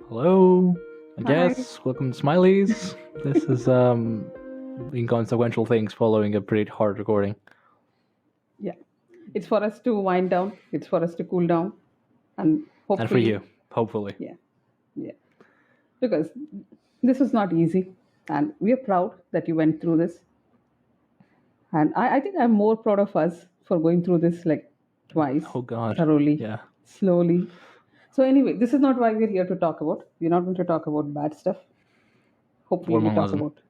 Hello, I Hi. guess. Welcome to Smileys. This is inconsequential things following a pretty hard recording. Yeah. It's for us to wind down. It's for us to cool down. And And for hopefully, you, hopefully. yeah, yeah. Because this is not easy. And we are proud that you went through this. And I think I'm more proud of us for going through this like twice, Oh God. thoroughly, Yeah. slowly. So, anyway, this is not why we're here to talk about. We're not going to talk about bad stuff. Hopefully, Or we talk Malazan. about.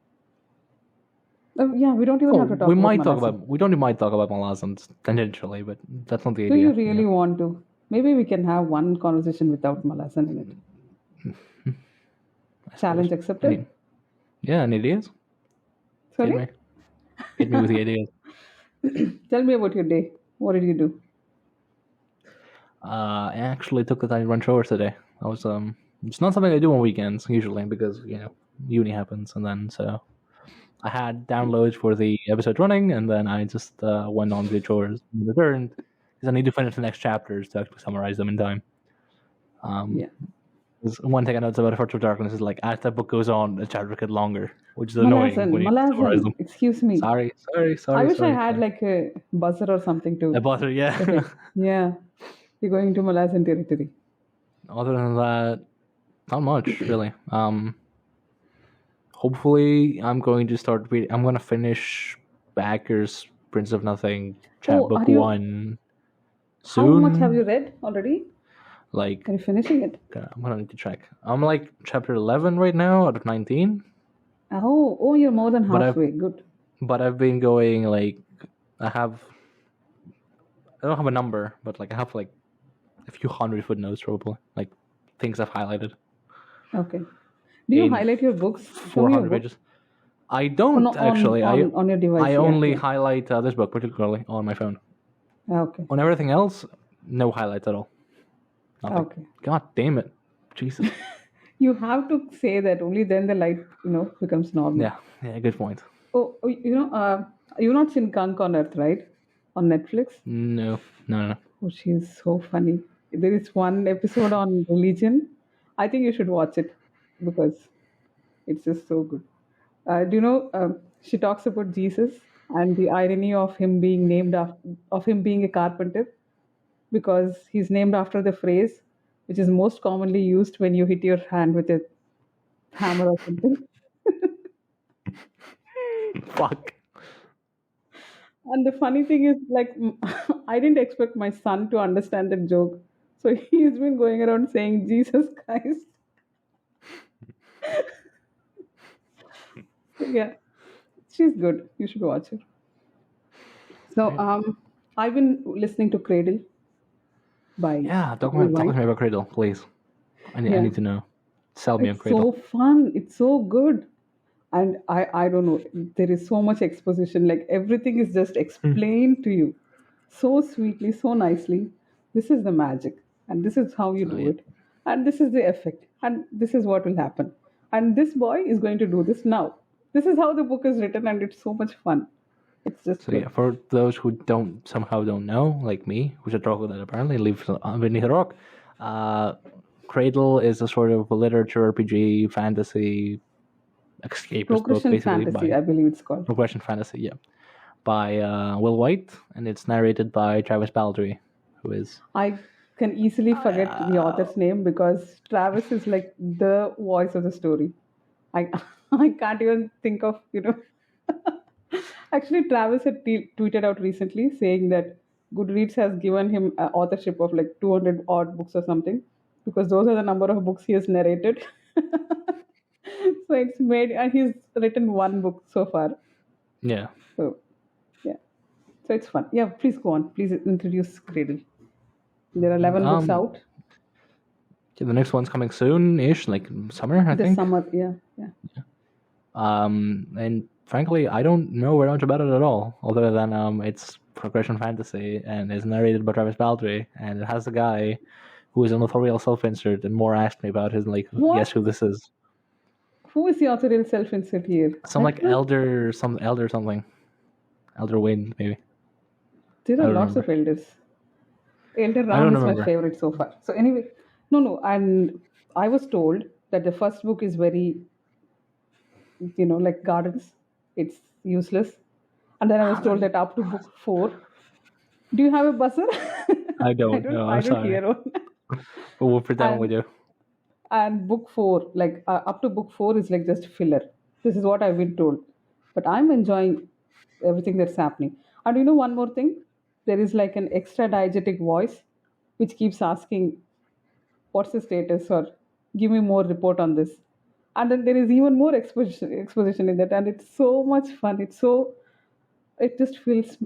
Yeah, we don't even Oh, have to talk about Malazan. we don't might talk about Malazan tangentially, but that's not the Do you idea. really want to? Maybe we can have one conversation without Malazan in it. I suppose. Challenge I accepted. mean, yeah, and ideas. Hit Sorry? me. Hit me with the ideas. Tell me about your day. What did you do? I actually took the time to run chores today. I was it's not something I do on weekends usually because uni happens, and then so I had downloads for the episode running, and then I just went on to the chores and returned because I need to finish the next chapters to actually summarize them in time. Yeah. There's one thing I noticed about A Fortress of Darkness is like as the book goes on, the chapters get longer, which is annoying when you summarize Malazan, them. excuse me. I wish I Sorry. had like a buzzer or something I to bought it, yeah. protect. Yeah. You're going to Malazan territory. Other than that, not much really. Hopefully, I'm going to start reading. I'm going to finish Bakker's Prince of Nothing Oh, chapbook are you? one How much have soon. you read already? Like, Are you finishing it? I'm gonna need to check. I'm like chapter 11 right now out of 19, Oh, you're more than but halfway. Good. I've been going like I have. I don't have a number, but like I have like a few hundred footnotes probably, like things I've highlighted Okay. Do you in highlight your books? Show me your 400 book. pages. I Oh, no, don't actually. on your device. I Yeah, only yeah. highlight this book particularly on my phone. Okay. On everything else, no highlights at all. Nothing. Okay. God damn it, Jesus. You have to say that only then the light, becomes normal. Yeah, good point. Oh, you've not seen Gunk on Earth, right? On Netflix. No. Oh, she's so funny. There is one episode on religion. I think you should watch it because it's just so good. Do you know? She talks about Jesus and the irony of him being of him being a carpenter because he's named after the phrase which is most commonly used when you hit your hand with a hammer or something. Fuck. And the funny thing is, like, I didn't expect my son to understand that joke. So he's been going around saying, Jesus Christ. So, yeah, she's good. You should watch her. So, I've been listening to Cradle by Yeah, Will talk to Wight. me about Cradle, please. I Yeah, need to know. Sell me on it's Cradle. so fun. It's so good. And I don't know, there is so much exposition. Like, everything is just explained to you so sweetly, so nicely. This is the magic, and this is how you So do yeah, it, and this is the effect, and this is what will happen. And this boy is going to do this now. This is how the book is written, and it's so much fun. It's just good. for those who don't know, like me, who's a troglodyte apparently lives beneath a rock. Uh, Cradle is a sort of a literature RPG fantasy escapist book, Progression basically fantasy, by I believe it's called. progression fantasy. Yeah, by Will Wight, and it's narrated by Travis Baldry, who is I can easily forget the author's name because Travis is like the voice of the story. I I can't even think of. Actually, Travis had tweeted out recently saying that Goodreads has given him authorship of like 200 odd books or something because those are the number of books he has narrated. So it's made, and he's written one book so far. yeah. So yeah, so it's fun. Yeah, please go on. Please introduce Cradle. There are 11 books Um, out the next one's coming soon-ish, like summer, I this think. summer. Yeah, yeah. And frankly, I don't know very much about it at all, other than it's progression fantasy and is narrated by Travis Baldry, and it has a guy who is an authorial self-insert, and more asked me about his like, guess What? who this is? Who is the authorial self-insert here? Some like elder something, Elder Wayne maybe. There I are don't lots remember. of elders. Elder I Ram don't is my remember. favorite so far. So anyway, no, and I was told that the first book is very, like gardens. It's useless. And then I was told that up to book 4. Do you have a buzzer? I I don't don't. know. I I'm don't sorry, hear one. but we'll pretend we And do. book 4, like up to book 4, is like just filler. This is what I've been told, but I'm enjoying everything that's happening. And one more thing, there is like an extra diegetic voice which keeps asking, what's the status, or give me more report on this. And then there is even more exposition in that, and it's so much fun. It just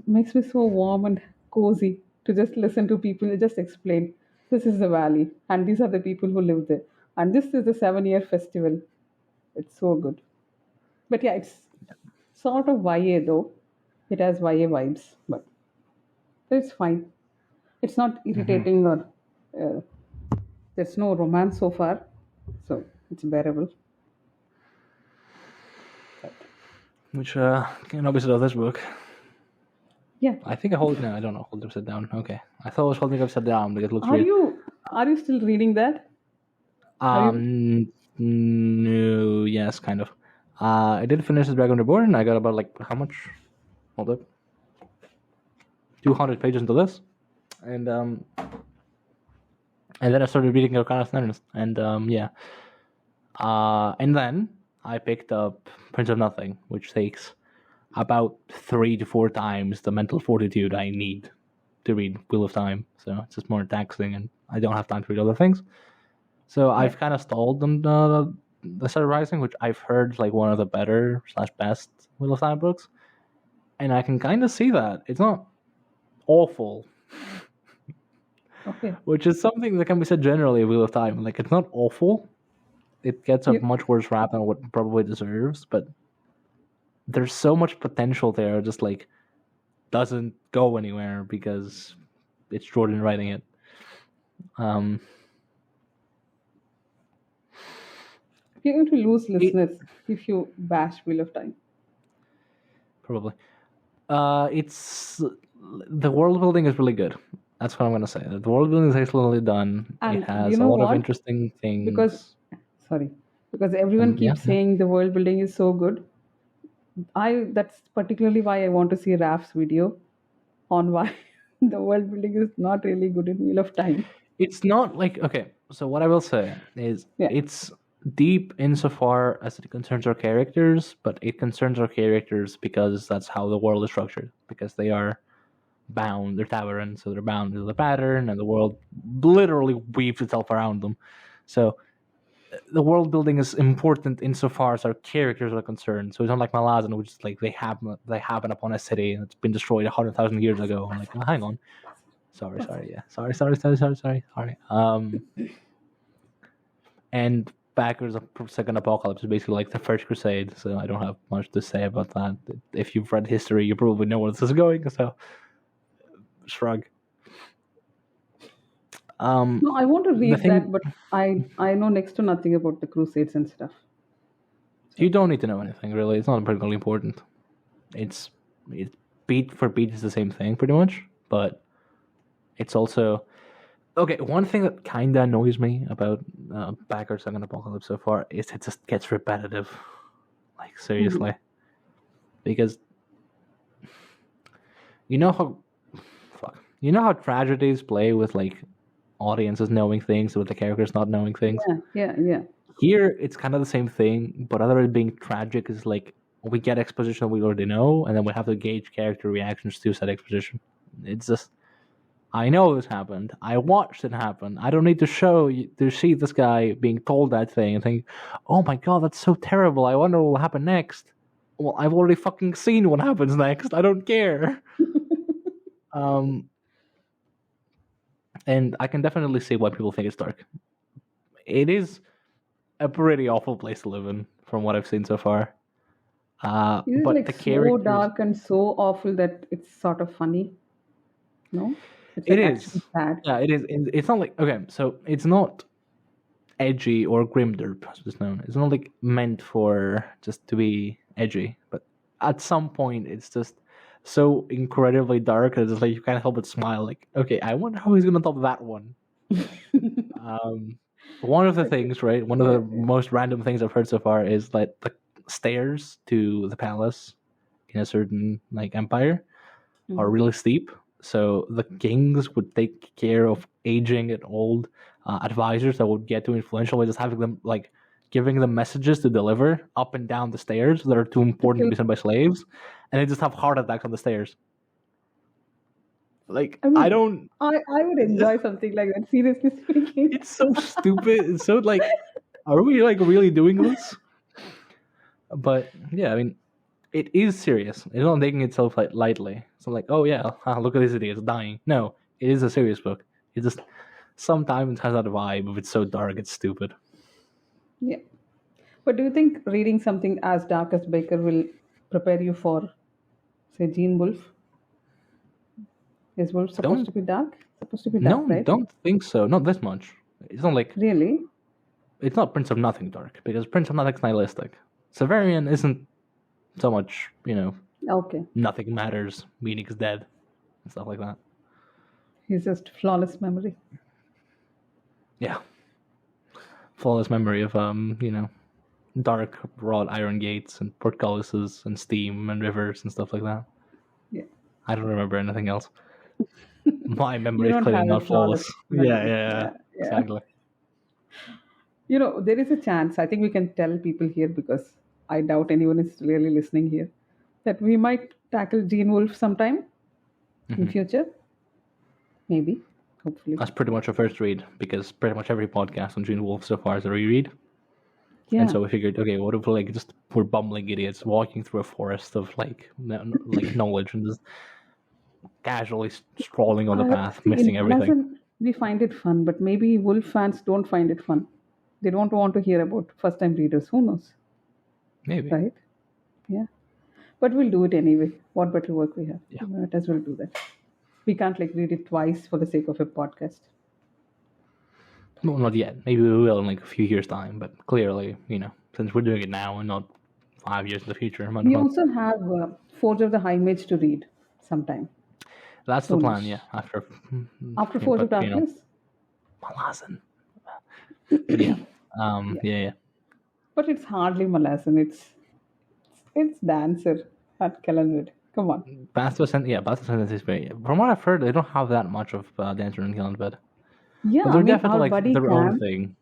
makes me so warm and cozy to just listen to people just explain, this is the valley and these are the people who live there, and this is the 7-year festival. It's so good. But yeah, it's sort of YA though. It has YA vibes, but it's fine. It's not Hmm. irritating, or uh, there's no romance so far, so it's bearable. But Which obviously of this book. yeah, I think I hold. No, I don't know. Hold upside down. Okay, I thought I was holding upside down because it looks are weird. you are you still reading that? Are you? No, yes, kind of. I did finish the Dragon Reborn. I got about like how much? Hold up, 200 pages into this, and then I started reading Arcana Standards, and yeah, and then I picked up Prince of Nothing, which takes about 3 to 4 times the mental fortitude I need to read Wheel of Time. So it's just more taxing, and I don't have time to read other things. So Yeah. I've kind of stalled them the Set Rising, which I've heard like one of the better / best Wheel of Time books, and I can kind of see that it's not awful, Okay. which is something that can be said generally of Wheel of Time. Like it's not awful. It gets a You, much worse rap than what it probably deserves, but there's so much potential there. Just like doesn't go anywhere because it's Jordan writing it. Um, you're going to lose it listeners if you bash Wheel of Time. probably. It's the world building is really good. That's what I'm gonna say. The world building is excellently done. It And you has a know lot of what? interesting Because, things. sorry, because everyone Yeah, keeps yeah. saying the world building is so good. That's particularly why I want to see Raf's video on why the world building is not really good in Wheel of Time. It's not like okay. So what I will say is Yeah. it's deep insofar as it concerns our characters, but it concerns our characters because that's how the world is structured. Because they are bound, they're Tavern, so they're bound to the pattern, and the world literally weaves itself around them. So the world building is important insofar as our characters are concerned. So it's not like Malazan, which is like they happen upon a city and it's been destroyed 100,000 years ago. I'm like, oh, hang on, sorry, yeah, sorry. And Bakker's Second Apocalypse is basically like the First Crusade. So I don't have much to say about that. If you've read history, you probably know where this is going. So shrug. No, I want to The read that, thing but I know next to nothing about the Crusades and stuff. you So don't need to know anything really. It's not particularly important. It's beat for beat is the same thing pretty much, but it's also okay. One thing that kind of annoys me about Bakker's Second Apocalypse so far is it just gets repetitive, like seriously, because you know how you know how tragedies play with like audiences knowing things with the characters not knowing things. yeah. Here, it's kind of the same thing, but other than being tragic, is like we get exposition we already know, and then we have to gauge character reactions to said exposition. It's just, I know this happened. I watched it happen. I don't need to see this guy being told that thing and think, oh my god, that's so terrible. I wonder what will happen next. Well, I've already fucking seen what happens next. I don't care. Um, and I can definitely see why people think it's dark. It is a pretty awful place to live in, from what I've seen so far. It is But like the so characters, dark and so awful that it's sort of funny. No, it's it like actually is, sad. yeah, it is. It's not like okay, so it's not edgy or grimdark, as it's known. It's not like meant for just to be edgy, but at some point, it's just so incredibly dark that it's like you can't help but smile. Like, okay, I wonder how he's gonna top that one. Um, one of the things, right? One of the most random things I've heard so far is like the stairs to the palace in a certain like empire are really steep. So the kings would take care of aging and old advisors that would get too influential by just having them like giving them messages to deliver up and down the stairs that are too important to be sent by slaves, and they just have heart attacks on the stairs. Like I mean, I don't. I would enjoy something like that. Seriously speaking, It's so stupid. It's so like, are we like really doing this? But yeah, I mean, it is serious. It's not taking itself like lightly. So like, oh yeah, look at this idiot, it's dying. No, it is a serious book. It just sometimes has that vibe. If it's so dark, it's stupid. yeah. But do you think reading something as dark as Baker will prepare you for, say, Gene Wolfe? Is Wolfe supposed Don't to be dark? Supposed to be dark, right? don't think so. Not this much. It's not like Really? it's not Prince of Nothing dark because Prince of Nothing's nihilistic. Severian isn't so much, Okay. nothing matters, meaning's dead, and stuff like that. He's just flawless memory. Yeah. Flawless memory of dark wrought iron gates and portcullises and steam and rivers and stuff like that. Yeah. I don't remember anything else. My memory You is don't clearly have a not flawless. flawless Yeah, memory. yeah, Yeah. exactly. There is a chance, I think we can tell people here because I doubt anyone is really listening here, that we might tackle Gene Wolfe sometime in future. Maybe. Hopefully. That's pretty much our first read because pretty much every podcast on Gene Wolfe so far is a reread. Yeah. And so we figured, okay, what if we're bumbling idiots walking through a forest of like knowledge and just casually strolling on the path, See, missing in everything. Malazan, we find it fun, but maybe Wolf fans don't find it fun. They don't want to hear about first time readers. Who knows? Maybe. Right? Yeah. But we'll do it anyway. What better work we have? Yeah. Might as well do that. We can't like read it twice for the sake of a podcast. No, not yet. Maybe we will in like a few years' time, but clearly, since we're doing it now and not 5 years in the future, We also have Forge of the High Mage to read sometime. that's the plan. Yeah, after Forge of but, Darkness? Malazan. But yeah. But it's hardly Malazan. It's Dancer at Kellenwood. Come on. Path of Ascent is very. From what I've heard, they don't have that much of Dancer and Killing Bed. Yeah, But they're I mean, definitely our like buddy their own Cam, thing.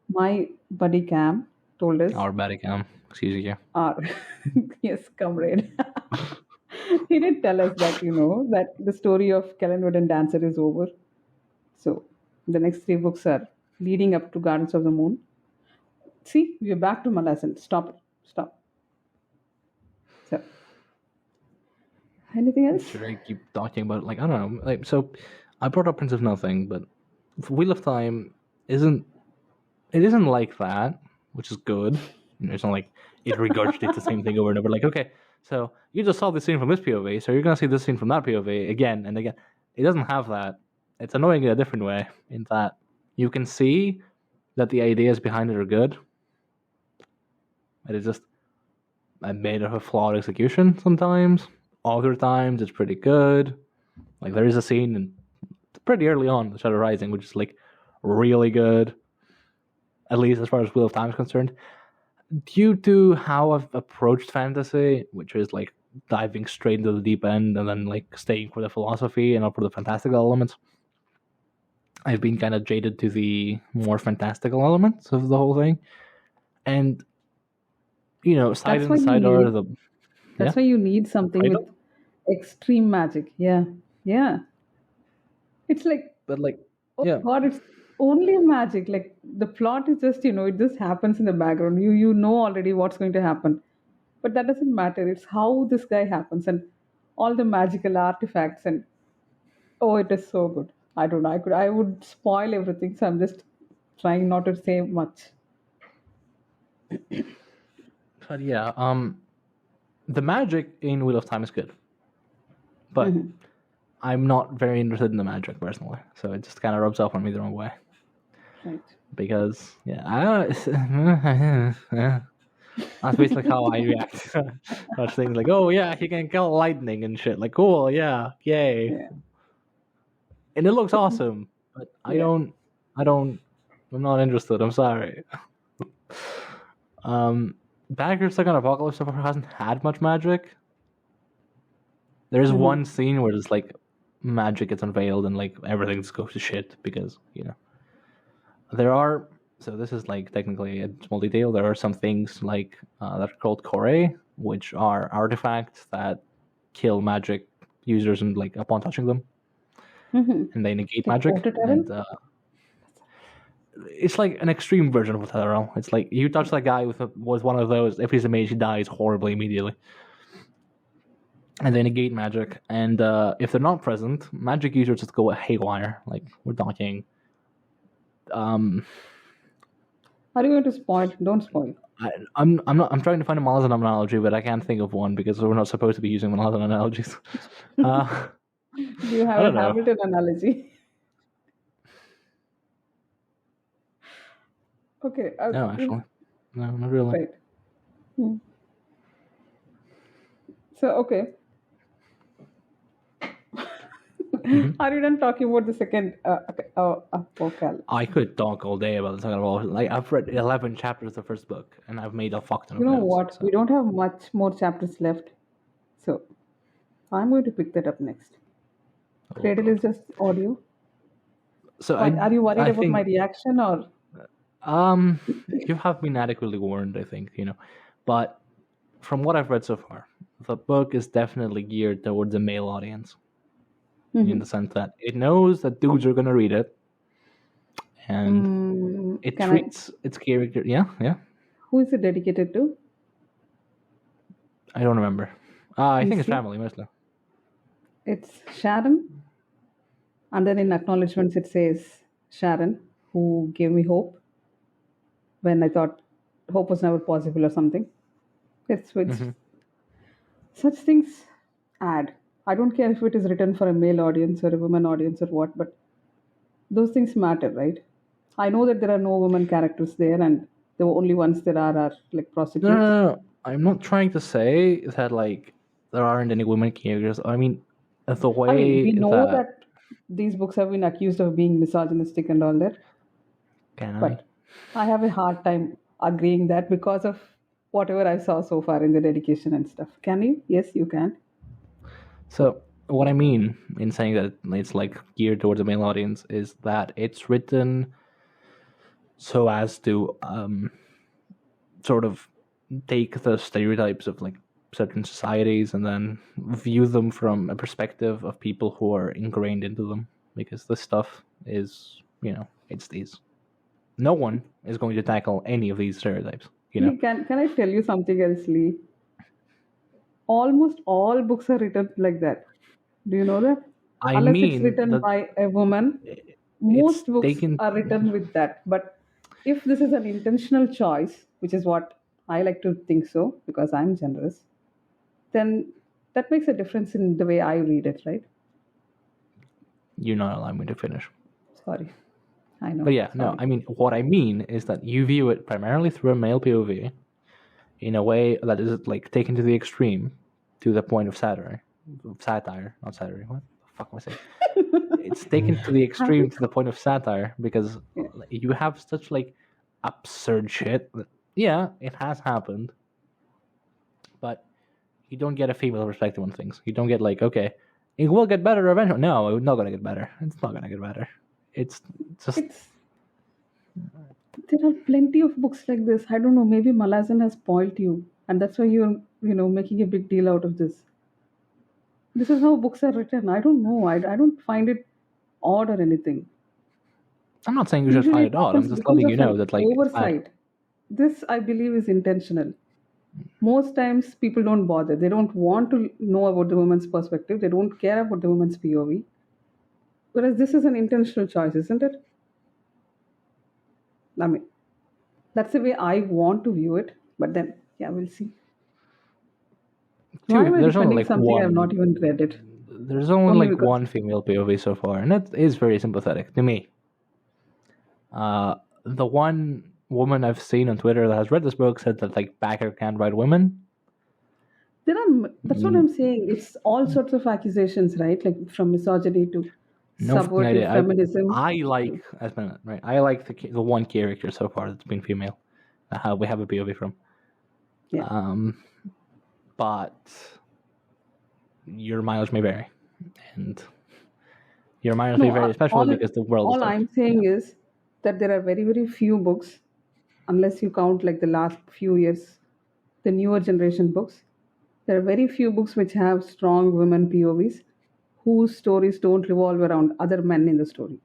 my buddy Cam told us, Our Badicam. Excuse you. our, yes, comrade. He did tell us that, that the story of Kellenwood and Dancer is over. So the next 3 books are leading up to Gardens of the Moon. See, we're back to Malazan. Stop. So, anything else? Should I keep talking about I don't know. So I brought up Prince of Nothing, but Wheel of Time isn't like that, which is good. It's not like it regurgitates the same thing over and over. Like, okay, so you just saw this scene from this POV, so you're gonna see this scene from that POV again and again. It doesn't have that. It's annoying in a different way, in that you can see that the ideas behind it are good. It is just a bit of a flawed execution sometimes. Other times it's pretty good. Like there is a scene in pretty early on the Shadow Rising, which is like really good, at least as far as Wheel of Time is concerned. Due to how I've approached fantasy, which is like diving straight into the deep end and then like staying for the philosophy and not for the fantastical elements, I've been kind of jaded to the more fantastical elements of the whole thing. And side That's and why you side are need- the That's why you need something Cradle? with extreme magic. Yeah. It's like, but like oh yeah. God, it's only magic. Like the plot is just, it just happens in the background. You know already what's going to happen. But that doesn't matter. It's how this guy happens and all the magical artifacts and it is so good. I don't know. I would spoil everything, so I'm just trying not to say much. But yeah, the magic in Wheel of Time is good, but I'm not very interested in the magic personally, so it just kind of rubs off on me the wrong way. Right. Because that's basically how I react to such things. Like, oh yeah, he can kill lightning and shit. Like, cool, yeah, yay, Yeah. and it looks awesome. But I don't I'm not interested. I'm sorry. Bakker's Second Apocalypse so far hasn't had much magic. There's one scene where it's like magic gets unveiled and like everything just goes to shit because there are. So this is like technically a small detail. There are some things like that are called Kore, which are artifacts that kill magic users and like upon touching them, and they negate magic. And it's like an extreme version of a Tetherel. It's like you touch that guy with one of those. If he's a mage, he dies horribly immediately. And they negate magic. And if they're not present, magic users just go haywire. Like we're talking. Are you going to spoil? Don't spoil. I'm not. I'm trying to find a Malazan analogy, but I can't think of one because we're not supposed to be using Malazan analogies. Do you have a Hamilton analogy? Okay. No, actually, no, not really. Right. So okay. Are you done talking about the second apocalypse? I could talk all day about the second apocalypse. Like I've read 11 chapters of the first book, and I've made a fuck ton of notes. You know notes, what? So. We don't have much more chapters left, so I'm going to pick that up next. Cradle is just audio. So are you worried about my reaction or? You have been adequately warned, I think. But from what I've read so far, the book is definitely geared towards a male audience. In the sense that it knows that dudes are going to read it, and it treats its character. Yeah. Who is it dedicated to? I don't remember. I think it's family mostly. It's Sharon, and then in acknowledgements it says Sharon, who gave me hope when I thought hope was never possible or something. It's which such things add. I don't care if it is written for a male audience or a woman audience or what, but those things matter, right? I know that there are no women characters there, and the only ones there are like prostitutes. No. I'm not trying to say that like there aren't any women characters. I mean, the way we know that these books have been accused of being misogynistic and all that. But I have a hard time agreeing that because of whatever I saw so far in the dedication and stuff. Can you? Yes, you can. So what I mean in saying that it's like geared towards a male audience is that it's written so as to sort of take the stereotypes of like certain societies and then view them from a perspective of people who are ingrained into them, because this stuff is, it's these. No one is going to tackle any of these stereotypes. Can I tell you something else, Lee? Almost all books are written like that. Do you know that? Unless it's written by a woman, most books are written with that. But if this is an intentional choice, which is what I like to think so, because I'm generous, then that makes a difference in the way I read it, right? You're not allowing me to finish. Sorry. I know. But yeah, no, I mean, what I mean is that you view it primarily through a male POV in a way that is like taken to the extreme, to the point of satire, not satire. What the fuck am I saying? It's taken to the extreme to the point of satire because you have such like absurd shit that, yeah, it has happened, but you don't get a female perspective on things. You don't get like, okay, it will get better eventually. No, it's not gonna get better. It's not gonna get better. It's just. There are plenty of books like this. I don't know. Maybe Malazan has spoiled you, and that's why you're, making a big deal out of this. This is how books are written. I don't know. I don't find it odd or anything. I'm not saying you should find it odd. I'm just letting you know that like oversight. This I believe is intentional. Most times people don't bother. They don't want to know about the woman's perspective. They don't care about the woman's POV. Whereas this is an intentional choice, isn't it? I mean, that's the way I want to view it. But then, yeah, we'll see. Why am I defending something I've not even read it? There's only like one female POV so far, and it is very sympathetic to me. The one woman I've seen on Twitter that has read this book said that like Bakker can't write women. That's what I'm saying. It's all sorts of accusations, right? Like from misogyny to No fucking subvertive idea. feminism. I like right. I like the one character so far that's been female. We have a POV from. Yeah. But your mileage may vary, and your mileage may vary, especially because the world is all like. I'm saying is that there are very, very few books, unless you count like the last few years, the newer generation books. There are very few books which have strong women POVs whose stories don't revolve around other men in the story.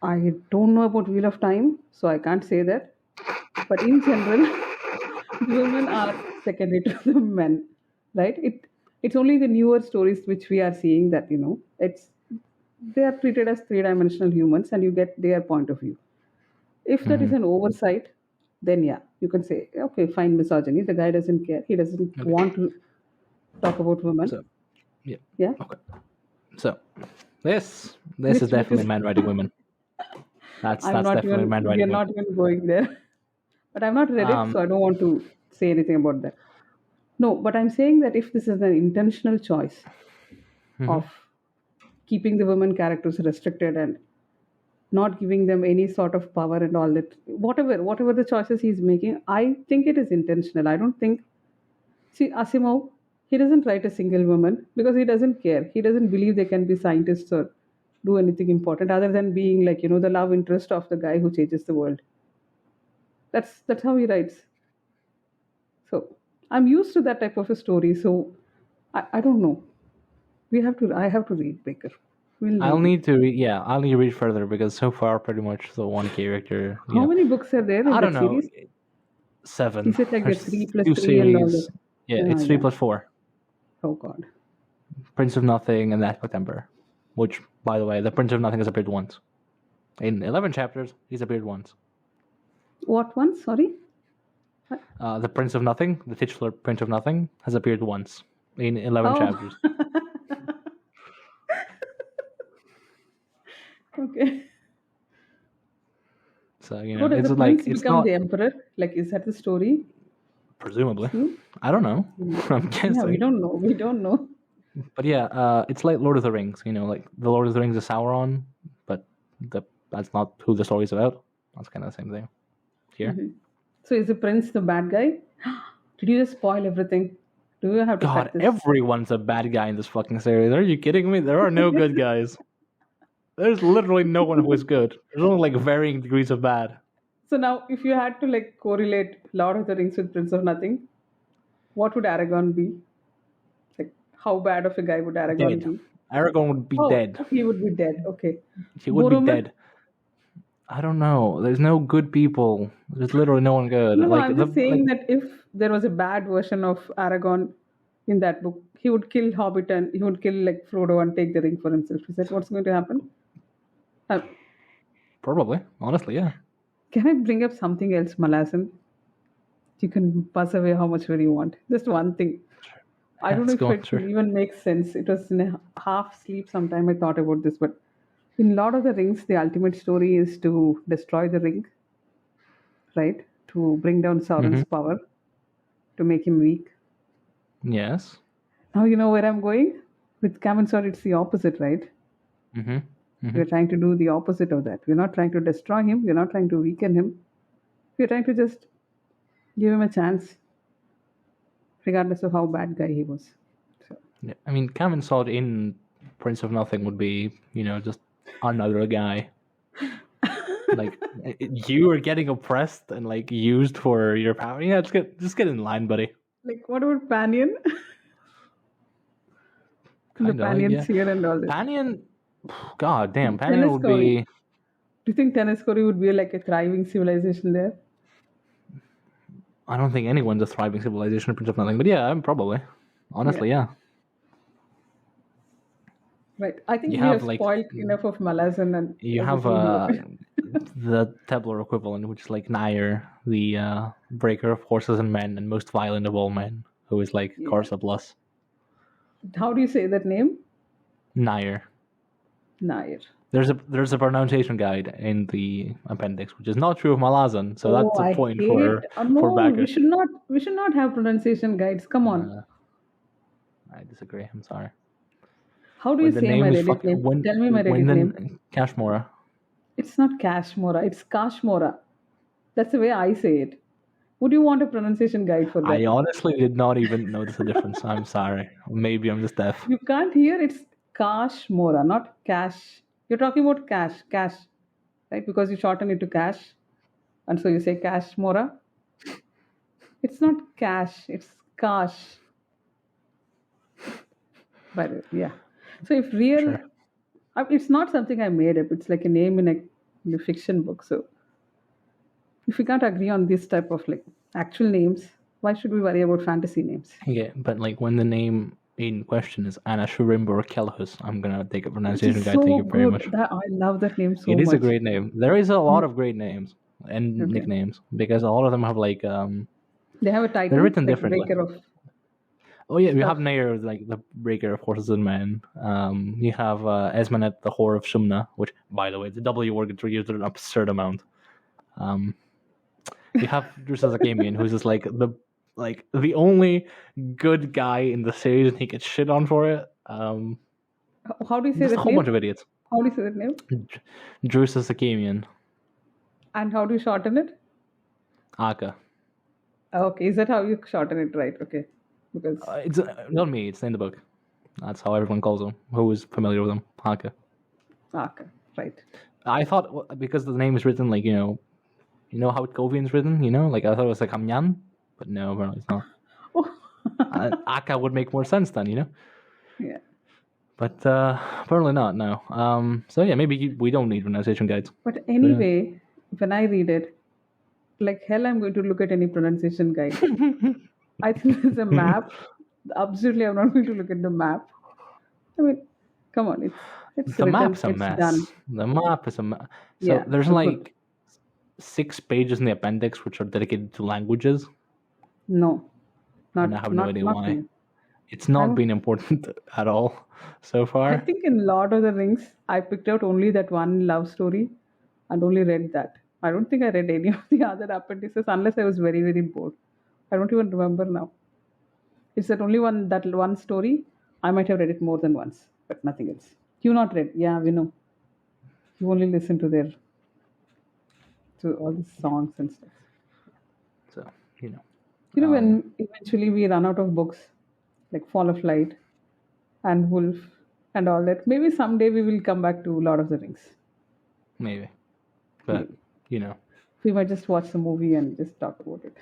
I don't know about Wheel of Time, so I can't say that. But in general, women are secondary to the men, right? It's only the newer stories which we are seeing that they are treated as three-dimensional humans, and you get their point of view. If that is an oversight, then yeah, you can say, okay, fine, misogyny. The guy doesn't care. He doesn't want to talk about women. So, yeah. Yeah. Okay. So, this Which is definitely is- man writing women. That's I'm not definitely even. man We writing are women. not even going there. But I've not read it, so I don't want to say anything about that. No, but I'm saying that if this is an intentional choice of keeping the women characters restricted and not giving them any sort of power and all that, whatever the choices he's making, I think it is intentional. I don't think. See, Asimov, he doesn't write a single woman because he doesn't care. He doesn't believe they can be scientists or do anything important other than being like the love interest of the guy who changes the world. That's how he writes. So I'm used to that type of a story. So I don't know. I have to read Baker. I'll need to read. Yeah, I'll need to read further because so far, pretty much the one character. How many books are there in I that don't know. series? 7. Is it like the There's 3+3 two and all series. that? Yeah, it's 3 yeah. plus 4. Oh God. Prince of Nothing and that September. Which, by the way, the Prince of Nothing has appeared once. In 11 chapters, he's appeared once. What one? Sorry. The Prince of Nothing, the titular Prince of Nothing, has appeared once in 11 chapters. Okay. So What does it's the like prince it's become not the emperor? Like, is that the story? presumably. I don't know. I'm guessing. Yeah, we don't know. We don't know. But yeah, it's like Lord of the Rings. Like the Lord of the Rings is Sauron, but that's not who the story's about. That's kind of the same thing here. So is the prince the bad guy? Did you just spoil everything? Do you have to God, cut this? everyone's a bad guy in this fucking series. Are you kidding me? There are no good guys. There's literally no one who is good. There's only like varying degrees of bad. So now, if you had to like correlate Lord of the Rings with Prince of Nothing, what would Aragon be? Like, how bad of a guy would Aragon Dead. be? Aragorn would be dead. He would be dead. Okay. He would be Boromir? dead. I don't know. There's no good people. There's literally no one good. No, I'm just saying that if there was a bad version of Aragon in that book, he would kill Hobbit and he would kill like Frodo and take the ring for himself. Is that what's going to happen? Probably. Honestly, yeah. Can I bring up something else, Malazan? You can buzz away how much you want. Just one thing. I don't know if it even makes sense. It was in a half sleep sometime I thought about this, but in Lord of the Rings, the ultimate story is to destroy the ring, right? To bring down Sauron's power, to make him weak. Yes. Now you know where I'm going? With Kamen Sword, it's the opposite, right? We're trying to do the opposite of that. We're not trying to destroy him. We're not trying to weaken him. We're trying to just give him a chance, regardless of how bad guy he was. So. Yeah. I mean, Kamen Sword in Prince of Nothing would be, just another guy. Like, you are getting oppressed and, like, used for your power. Yeah, just get in line, buddy. Like, what about Panion? The Panion's here and all that. Panion, god damn, Panion would be... Do you think Tenniscory would be like a thriving civilization there? I don't think anyone's a thriving civilization in Prince of Nothing, but yeah, probably. Honestly, yeah. Right. I think we have spoiled enough of Malazan and... You have the tabler equivalent, which is like Nair, the breaker of horses and men and most violent of all men, who is like Corsa Plus. How do you say that name? Nair. Nair. There's a pronunciation guide in the appendix, which is not true of Malazan, so that's a point for Bakker. We should not have pronunciation guides. Come on. I disagree. I'm sorry. How do you When the say my name is Reddit fucking name? Tell me my when Reddit name. the Kashmora. It's not Kashmora, it's Kashmora. That's the way I say it. Would you want a pronunciation guide for I that? honestly did not even notice the difference. I'm sorry. Maybe I'm just deaf. You can't hear it's Kashmora, not cash. You're talking about cash, right? Because you shorten it to cash, and so you say Kashmora. It's not cash, it's cash. But yeah. So if real, Sure. it's not something I made up. It's like a name in a fiction book. So if we can't agree on this type of like actual names, why should we worry about fantasy names? Yeah, but like when the name in question is Anna Shurimbo Kelhus, I'm gonna take a Which pronunciation is guide. Thank so you very much. good. I love that name so It is a much. great name. There is a lot of great names and Okay. nicknames because a lot of them have like They have a they're title written like differently. Breaker of Oh yeah, you Stuff. have Nair, like the breaker of horses and men. You have Esmanet, the whore of Shumna, which, by the way, the W word gets reused an absurd amount. You have Drusus Akamian, who's just like the only good guy in the series, and he gets shit on for it. How do you say Just a that whole name? bunch of idiots. How do you say that name? Drusus Akamian, And how do you shorten it? Aka. Okay, is that how you shorten it, right? Okay, because It's not me. It's in the book. That's how everyone calls him. Who is familiar with him? Aka. okay, right. I thought because the name is written like you know how Kovian's written. Like I thought it was like Hamyan, but no, apparently it's not. Oh, Aka would make more sense then, yeah. But apparently not. No. So yeah, maybe we don't need pronunciation guides. But anyway, when I read it, like hell, I'm going to look at any pronunciation guide. I think there's a map. Absolutely, I'm not going to look at the map. I mean, come on, it's The written, map's a it's done. mess. The map is a mess. So Yeah, there's so good. like 6 pages in the appendix which are dedicated to languages, No, and I have no idea not why. me. It's not I'm been important at all so I far. think in Lord of the Rings, I picked out only that one love story and only read that. I don't think I read any of the other appendices unless I was very, very bored. I don't even remember now. It's that one story. I might have read it more than once, but nothing else. You not read? Yeah, we know. You only listen to all these songs and stuff. So When eventually we run out of books, like Fall of Light and Wolfe and all that, maybe someday we will come back to Lord of the Rings. maybe, but We might just watch the movie and just talk about it.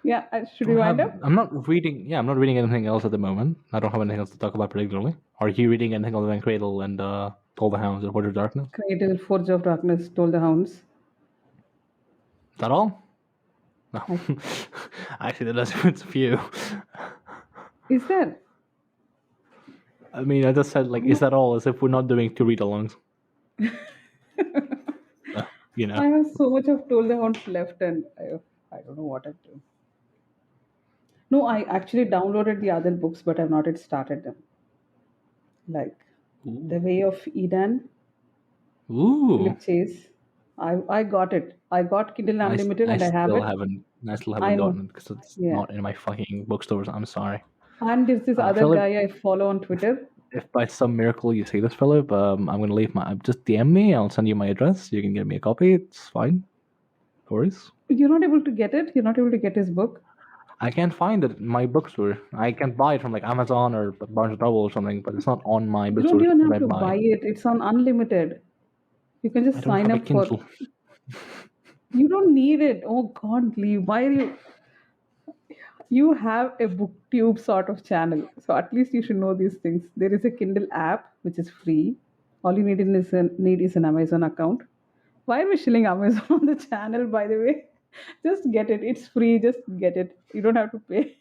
Yeah, should we wind up? I'm not reading. Yeah, I'm not reading anything else at the moment. I don't have anything else to talk about particularly. Are you reading anything other than Cradle and Toll the Hounds and Forge of Darkness? Cradle, Forge of Darkness, Told the Hounds. Is that all? No. Actually, it's a few. Is there? I mean, I just said, like, is that all? As if we're not doing 2 read-alongs. I have so much of Told the Hounds left and I don't know what I'm doing. No, I actually downloaded the other books, but I've not yet started them. Like The Way of Edan, Ooh. Philip Chase. I got it. I got Kindle Unlimited and I have it. I still haven't I know. gotten it because it's not in my fucking bookstores. I'm sorry. And there's this other Philip, guy I follow on Twitter. if by some miracle you see this, Philip, I'm going to leave just DM me. I'll send you my address. You can get me a copy. It's fine. No worries. You're not able to get it? You're not able to get his book? I can't find it in my bookstore. I can buy it from like Amazon or Barnes & Noble or something, but it's not on my You bookstore. don't even have to buy it. It's on unlimited. You can just sign up for. You don't need it. Oh God, Lee, why are you? You have a booktube sort of channel, so at least you should know these things. There is a Kindle app which is free. All you need is an Amazon account. Why are we shilling Amazon on the channel? By the way, just get it. It's free. Just get it. You don't have to pay.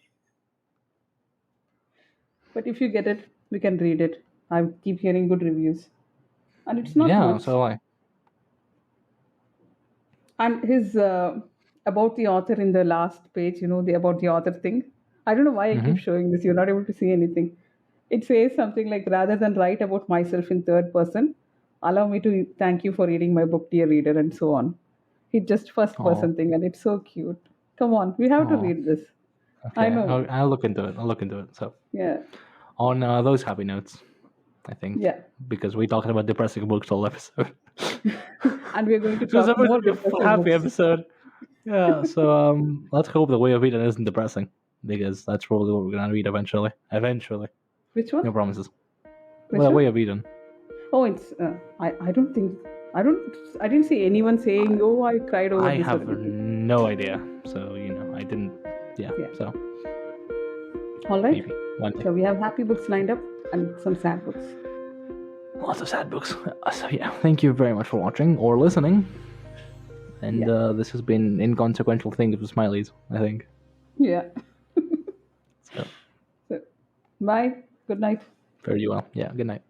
But if you get it, we can read it. I keep hearing good reviews, and it's not much. So I. And his about the author in the last page, the about the author thing. I don't know why I keep showing this. You're not able to see anything. It says something like, rather than write about myself in third person, allow me to thank you for reading my book, dear reader, and so on. It's just first person thing, and it's so cute. Come on, we have to read this. I Okay, know. I'll look into it. I'll look into it. So, Yeah. on those happy notes, I think, Yeah. because we talked about depressing books all episode. And we're going to So it's talk supposed more to be a full depressing happy books. episode. Yeah, so let's hope the Way of Eden isn't depressing, because that's probably what we're gonna read eventually. Eventually, Which no one? promises. Which Well, one? Way of Eden. Oh, it's. I don't think. I didn't see anyone saying, "Oh, I cried over I this." Or have something. no idea. So I didn't. Yeah. Yeah. So All right. maybe one day. So we have happy books lined up and some sad books. Lots of sad books. So yeah, thank you very much for watching or listening. And this has been Inconsequential Things with Smileys, I think. Yeah. So So, bye. Good night. very well. Yeah. Good night.